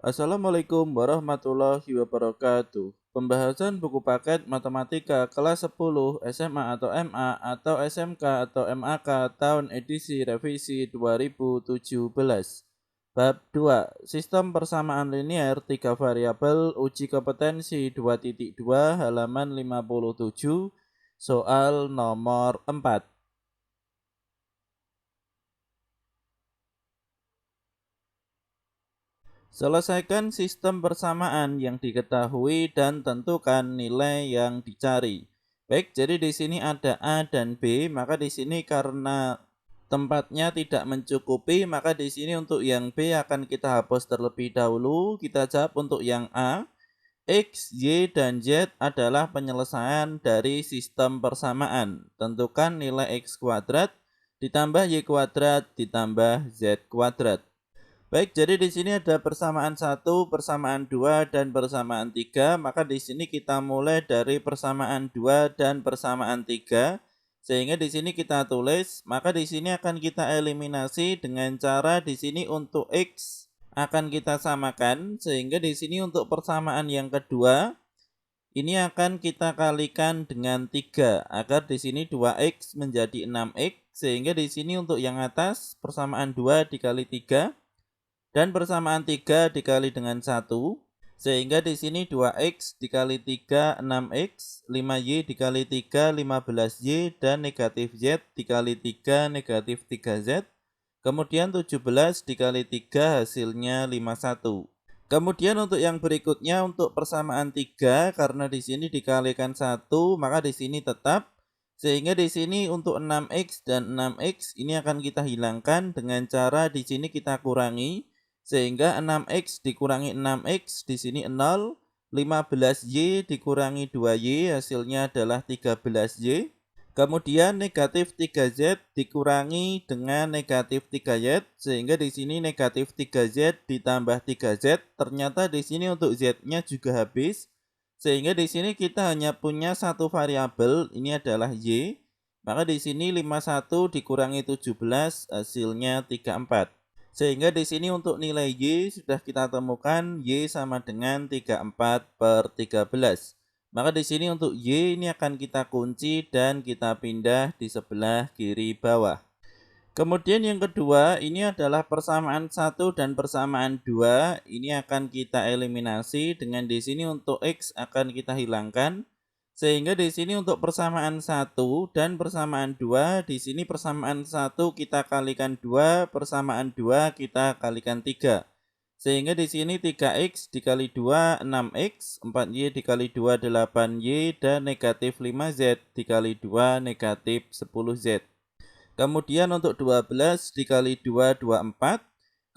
Assalamualaikum warahmatullahi wabarakatuh. Pembahasan buku paket matematika kelas 10 SMA atau MA atau SMK atau MAK tahun edisi revisi 2017. Bab 2. Sistem persamaan linear 3 variabel uji kompetensi 2.2 halaman 57 soal nomor 4. Selesaikan sistem persamaan yang diketahui dan tentukan nilai yang dicari. Baik, jadi di sini ada A dan B, maka di sini karena tempatnya tidak mencukupi, maka di sini untuk yang B akan kita hapus terlebih dahulu. Kita jawab untuk yang A. X, Y, dan Z adalah penyelesaian dari sistem persamaan. Tentukan nilai X kuadrat ditambah Y kuadrat ditambah Z kuadrat. Baik, jadi di sini ada persamaan 1, persamaan 2, dan persamaan 3. Maka di sini kita mulai dari persamaan 2 dan persamaan 3. Sehingga di sini kita tulis, maka di sini akan kita eliminasi dengan cara di sini untuk X akan kita samakan. Sehingga di sini untuk persamaan yang kedua, ini akan kita kalikan dengan 3 agar di sini 2X menjadi 6X. Sehingga di sini untuk yang atas persamaan 2 dikali 3. Dan persamaan 3 dikali dengan 1, sehingga di sini 2x dikali 3, 6x, 5y dikali 3, 15y, dan negatif z dikali 3, negatif 3z. Kemudian 17 dikali 3 hasilnya 51. Kemudian untuk yang berikutnya untuk persamaan 3, karena di sini dikalikan 1, maka di sini tetap. Sehingga di sini untuk 6x dan 6x ini akan kita hilangkan dengan cara di sini kita kurangi. Sehingga 6x dikurangi 6x di sini 0, 15y dikurangi 2y hasilnya adalah 13y. Kemudian negatif 3z dikurangi dengan negatif 3z sehingga di sini negatif 3z ditambah 3z. Ternyata di sini untuk z-nya juga habis. Sehingga di sini kita hanya punya satu variabel, ini adalah y. Maka di sini 51 dikurangi 17 hasilnya 34. Sehingga di sini untuk nilai Y sudah kita temukan Y sama dengan 34/13. Maka di sini untuk Y ini akan kita kunci dan kita pindah di sebelah kiri bawah. Kemudian yang kedua ini adalah persamaan 1 dan persamaan 2. Ini akan kita eliminasi dengan di sini untuk X akan kita hilangkan. Sehingga di sini untuk persamaan 1 dan persamaan 2, di sini persamaan 1 kita kalikan 2, persamaan 2 kita kalikan 3. Sehingga di sini 3x dikali 2, 6x, 4y dikali 2, 8y, dan negatif 5z dikali 2, negatif 10z. Kemudian untuk 12 dikali 2, 24.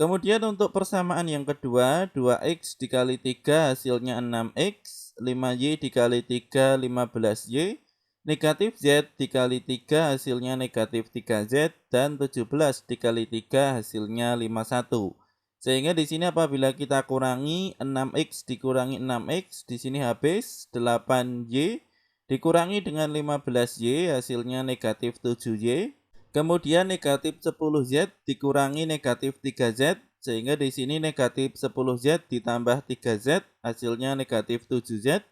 Kemudian untuk persamaan yang kedua, 2x dikali 3 hasilnya 6x. 5y dikali 3, 15y, negatif z dikali 3 hasilnya negatif 3z, dan 17 dikali 3 hasilnya 51. Sehingga di sini apabila kita kurangi 6x dikurangi 6x, di sini habis 8y dikurangi dengan 15y hasilnya negatif 7y. Kemudian negatif 10z dikurangi negatif 3z. Sehingga di sini negatif 10z ditambah 3z hasilnya negatif 7z.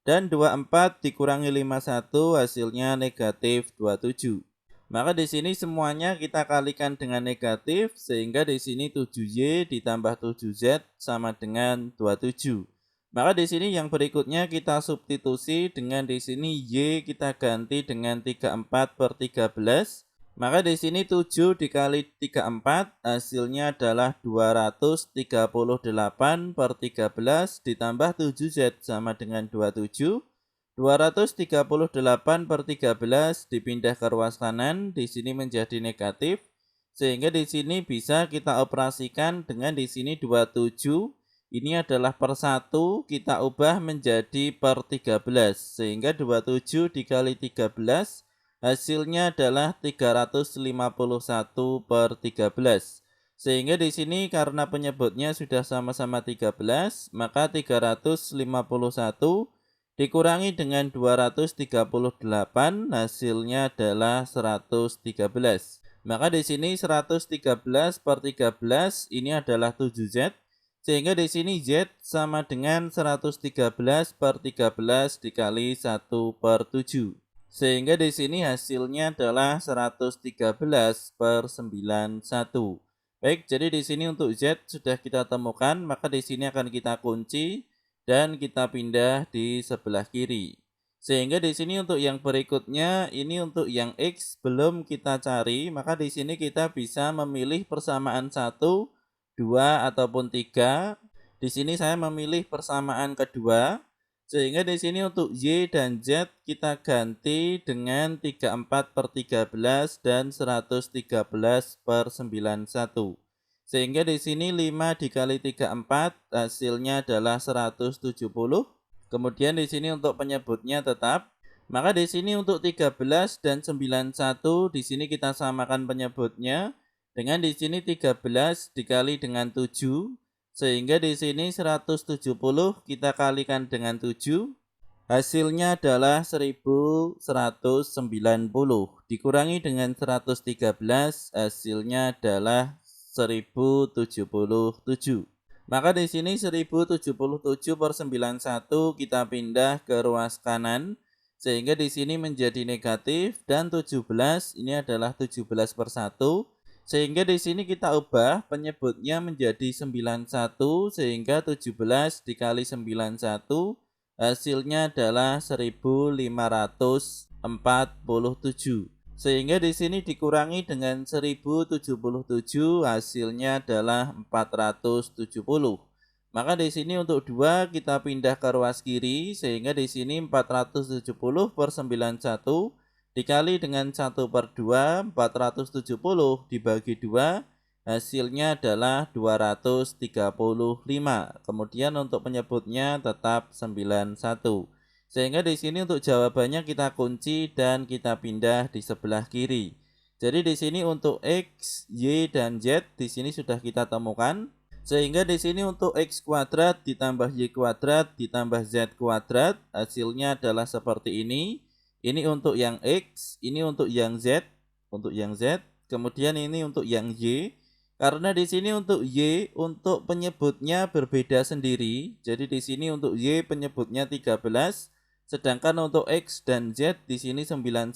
Dan 24 dikurangi 51 hasilnya negatif 27. Maka di sini semuanya kita kalikan dengan negatif. Sehingga di sini 7y ditambah 7z sama dengan 27. Maka di sini yang berikutnya kita substitusi dengan di sini y kita ganti dengan 34/13. Maka di sini 7 dikali 34 hasilnya adalah 238/13 ditambah 7z sama dengan 27. 238/13 dipindah ke ruas kanan, di sini menjadi negatif. Sehingga di sini bisa kita operasikan dengan di sini 27. Ini adalah per 1, kita ubah menjadi per 13. Sehingga 27 dikali 13 hasilnya adalah 351/13. Sehingga di sini karena penyebutnya sudah sama-sama 13, maka 351 dikurangi dengan 238 hasilnya adalah 113. Maka di sini 113 per 13 ini adalah 7Z. Sehingga di sini Z sama dengan 113 per 13 dikali 1 per 7. Sehingga di sini hasilnya adalah 113 per 91. Baik, jadi di sini untuk Z sudah kita temukan, maka di sini akan kita kunci dan kita pindah di sebelah kiri. Sehingga di sini untuk yang berikutnya, ini untuk yang X belum kita cari, maka di sini kita bisa memilih persamaan 1, 2, ataupun 3. Di sini saya memilih persamaan kedua. Sehingga di sini untuk Y dan Z kita ganti dengan 34 per 13 dan 113 per 91. Sehingga di sini 5 dikali 34 hasilnya adalah 170. Kemudian di sini untuk penyebutnya tetap. Maka di sini untuk 13 dan 91 di sini kita samakan penyebutnya dengan di sini 13 dikali dengan 7. Sehingga di sini 170 kita kalikan dengan 7, hasilnya adalah 1190. Dikurangi dengan 113, hasilnya adalah 1077. Maka di sini 1077 per 91 kita pindah ke ruas kanan. Sehingga di sini menjadi negatif dan 17 ini adalah 17 per 1. Sehingga di sini kita ubah penyebutnya menjadi 91 sehingga 17 dikali 91 hasilnya adalah 1547. Sehingga di sini dikurangi dengan 1077 hasilnya adalah 470. Maka di sini untuk 2 kita pindah ke ruas kiri sehingga di sini 470 per 91 dikali dengan 1 per 2, 470 dibagi 2, hasilnya adalah 235. Kemudian untuk penyebutnya tetap 91. Sehingga di sini untuk jawabannya kita kunci dan kita pindah di sebelah kiri. Jadi di sini untuk X, Y, dan Z di sini sudah kita temukan. Sehingga di sini untuk X kuadrat ditambah Y kuadrat ditambah Z kuadrat hasilnya adalah seperti ini. Ini untuk yang X, ini untuk yang Z, kemudian ini untuk yang Y. Karena di sini untuk Y, untuk penyebutnya berbeda sendiri. Jadi di sini untuk Y penyebutnya 13, sedangkan untuk X dan Z di sini 91.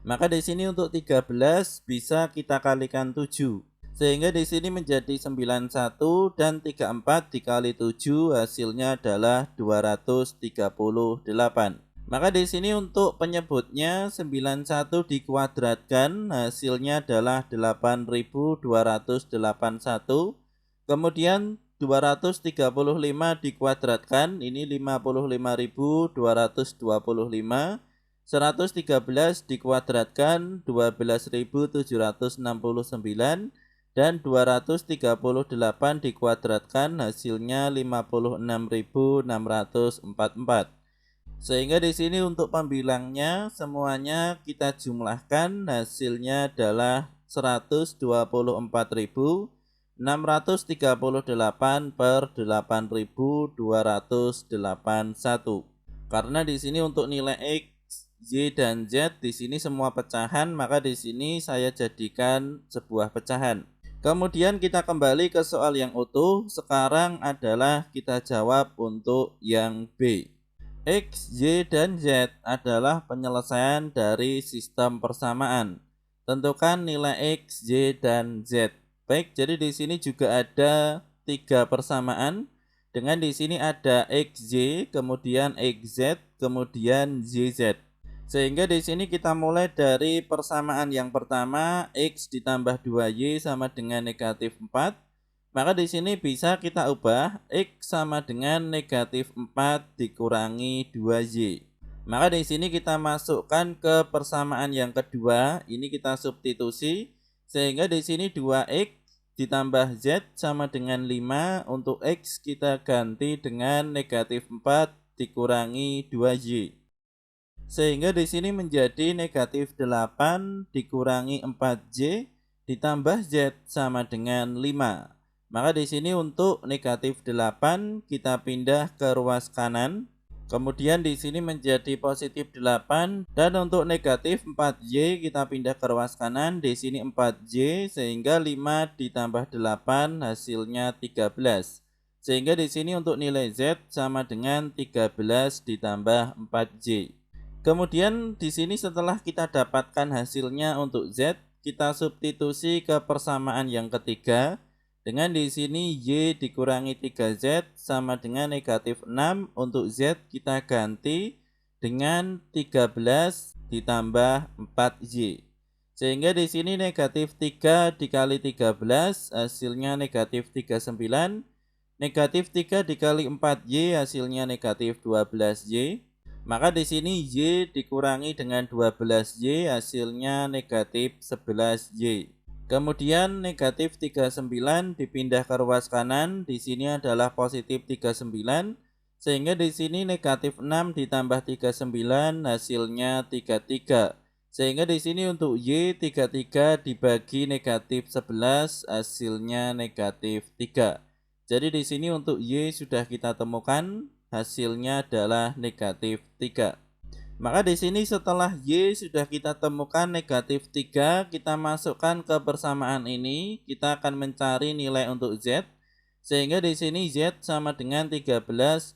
Maka di sini untuk 13 bisa kita kalikan 7. Sehingga di sini menjadi 91 dan 34 dikali 7 hasilnya adalah 238. Maka di sini untuk penyebutnya 91 dikuadratkan hasilnya adalah 8281. Kemudian 235 dikuadratkan ini 55.225. 113 dikuadratkan 12.769 dan 238 dikuadratkan hasilnya 56.644. Sehingga di sini untuk pembilangnya semuanya kita jumlahkan hasilnya adalah 124.638 per 8.281. Karena di sini untuk nilai X, Y, dan Z di sini semua pecahan, maka di sini saya jadikan sebuah pecahan. Kemudian kita kembali ke soal yang utuh. Sekarang adalah kita jawab untuk yang B. X, Y, dan Z adalah penyelesaian dari sistem persamaan. Tentukan nilai X, Y, dan Z. Baik, jadi di sini juga ada 3 persamaan. Dengan di sini ada XY, kemudian XZ, kemudian YZ. Sehingga di sini kita mulai dari persamaan yang pertama, X ditambah 2Y sama dengan negatif 4. Maka di sini bisa kita ubah X sama dengan negatif 4 dikurangi 2Y. Maka di sini kita masukkan ke persamaan yang kedua, ini kita substitusi. Sehingga di sini 2X ditambah Z sama dengan 5, untuk X kita ganti dengan negatif 4 dikurangi 2Y. Sehingga di sini menjadi negatif 8 dikurangi 4Y ditambah Z sama dengan 5. Maka di sini untuk negatif 8 kita pindah ke ruas kanan. Kemudian di sini menjadi positif 8 dan untuk negatif 4Y kita pindah ke ruas kanan. Di sini 4Y sehingga 5 ditambah 8 hasilnya 13. Sehingga di sini untuk nilai Z sama dengan 13 ditambah 4Y. Kemudian di sini setelah kita dapatkan hasilnya untuk Z, kita substitusi ke persamaan yang ketiga. Dengan di sini Y dikurangi 3Z sama dengan negatif 6. Untuk Z kita ganti dengan 13 ditambah 4Y. Sehingga di sini negatif 3 dikali 13 hasilnya negatif 39. Negatif 3 dikali 4Y hasilnya negatif 12Y. Maka di sini Y dikurangi dengan 12Y hasilnya negatif 11Y. Kemudian negatif 39 dipindah ke ruas kanan, di sini adalah positif 39. Sehingga di sini negatif 6 ditambah 39 hasilnya 33. Sehingga di sini untuk Y 33 dibagi negatif 11 hasilnya negatif 3. Jadi di sini untuk Y sudah kita temukan hasilnya adalah negatif 3. Maka di sini setelah Y sudah kita temukan negatif 3, kita masukkan ke persamaan ini, kita akan mencari nilai untuk Z. Sehingga di sini Z sama dengan 13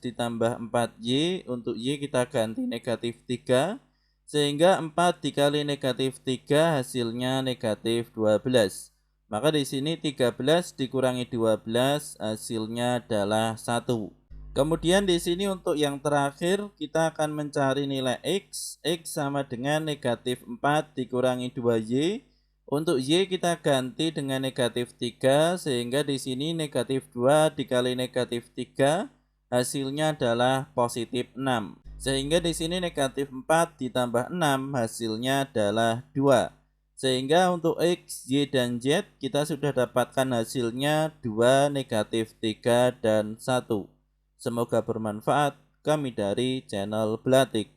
ditambah 4Y, untuk Y kita ganti negatif 3. Sehingga 4 dikali negatif 3 hasilnya negatif 12. Maka di sini 13 dikurangi 12 hasilnya adalah 1. Kemudian di sini untuk yang terakhir kita akan mencari nilai X. X sama dengan negatif 4 dikurangi 2Y. Untuk Y kita ganti dengan negatif 3 sehingga di sini negatif 2 dikali negatif 3 hasilnya adalah positif 6. Sehingga di sini negatif 4 ditambah 6 hasilnya adalah 2. Sehingga untuk X, Y, dan Z kita sudah dapatkan hasilnya 2, negatif 3, dan 1. Semoga bermanfaat. Kami dari channel Belatik.